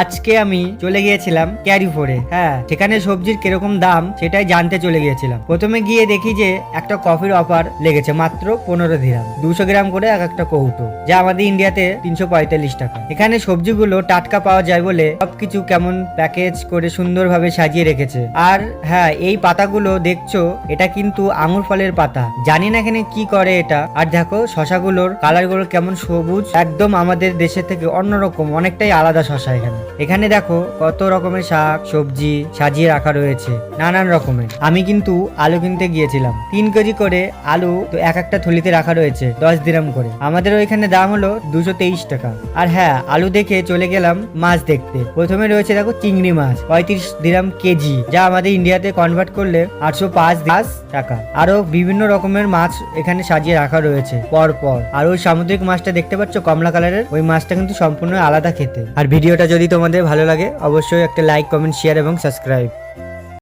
আজকে আমি চলে গিয়েছিলাম ক্যারিফোরে। হ্যাঁ, সেখানে সবজির কিরকম দাম সেটাই জানতে চলে গিয়েছিলাম। প্রথমে গিয়ে দেখি যে একটা কফির অফার লেগেছে মাত্র 15 দিরহাম, 200 গ্রাম করে এক একটা কৌটো, যা আমাদের ইন্ডিয়াতে 345 টাকা। এখানে সবজিগুলো টাটকা পাওয়া যায় বলে সবকিছু কেমন প্যাকেজ করে সুন্দরভাবে সাজিয়ে রেখেছে। আর হ্যাঁ, এই পাতাগুলো দেখছো, এটা কিন্তু আঙুর ফলের পাতা। জানি না এখানে কি করে এটা। আর দেখো শশাগুলোর কালারগুলো কেমন সবুজ, একদম আমাদের দেশের থেকে অন্যরকম, অনেকটাই আলাদা শশা। এখানে দেখো কত রকমের শাক সবজি সাজিয়ে রাখা রয়েছে, নানান রকমের। আমি কিন্তু আলু কিনতে গিয়েছিলাম, 3 কেজি করে আলু তো এক একটা থলিতে রাখা রয়েছে 10 দিরহাম করে। আমাদের ওইখানে দাম হলো 223 টাকা। আর হ্যাঁ, আলু দেখে চলে গেলাম মাছ দেখতে। প্রথমে রয়েছে দেখো চিংড়ি মাছ, 35 দিরহাম কেজি, যা আমাদের ইন্ডিয়াতে কনভার্ট করলে 805 টাকা। আরো বিভিন্ন রকমের মাছ এখানে সাজিয়ে রাখা রয়েছে পর পর। আর ওই সামুদ্রিক মাছটা দেখতে পাচ্ছ কমলা কালারের, ওই মাছটা কিন্তু সম্পূর্ণ আলাদা খেতে। আর ভিডিওটা যদি তোমাদের ভালো লাগে অবশ্যই একটা লাইক, কমেন্ট, শেয়ার এবং সাবস্ক্রাইব।